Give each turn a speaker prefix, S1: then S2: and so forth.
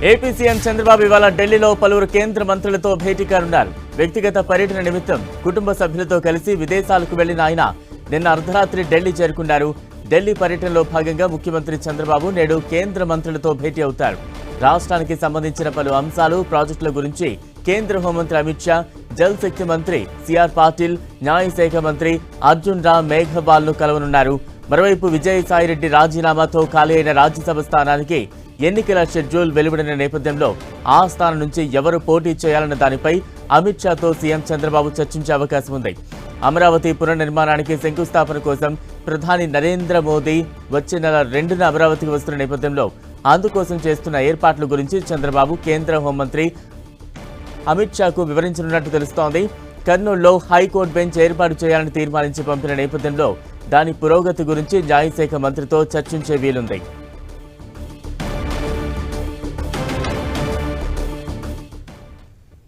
S1: AP CM Chandrababu ఇవాళ ఢిల్లీలో పలువురు కేంద్ర మంత్రులతో భేటీ కానున్నారు. వ్యక్తిగత పర్యటన నిమిత్తం కుటుంబ సభ్యులతో కలిసి విదేశాలకు వెళ్లిన ఆయన నిన్న అర్ధరాత్రి ఢిల్లీ చేరుకున్నారు. ఢిల్లీ పర్యటనలో భాగంగా ముఖ్యమంత్రి చంద్రబాబు నేడు కేంద్ర మంత్రులతో భేటీ అవుతారు. రాష్ట్రానికి సంబంధించిన పలు అంశాలు, ప్రాజెక్టుల గురించి కేంద్ర హోంమంత్రి అమిత్ షా, జల్ శక్తి మంత్రి సిఆర్ పాటిల్, న్యాయశాఖ మంత్రి అర్జున్ రామ్ మేఘవాల్ ను కలవనున్నారు. మరోవైపు విజయసాయిరెడ్డి రాజీనామాతో ఖాళీ అయిన రాజ్యసభ స్థానానికి ఎన్నికల షెడ్యూల్ వెలువడిన నేపథ్యంలో ఆ స్థానం నుంచి ఎవరు పోటీ చేయాలన్న దానిపై అమిత్ షాతో సీఎం చంద్రబాబు చర్చించే అవకాశం ఉంది. అమరావతి పునర్నిర్మాణానికి శంకుస్థాపన కోసం ప్రధాని నరేంద్ర మోదీ వచ్చే నెల 2న అమరావతికి వస్తున్న నేపథ్యంలో అందుకోసం చేస్తున్న ఏర్పాట్ల గురించి చంద్రబాబు కేంద్ర హోంమంత్రి అమిత్ షాకు వివరించనున్నట్టు తెలుస్తోంది. కర్నూలులో హైకోర్టు బెంచ్ ఏర్పాటు చేయాలని తీర్మానించి పంపిన నేపథ్యంలో దాని పురోగతి గురించి న్యాయశాఖ మంత్రితో చర్చించే వీలుంది.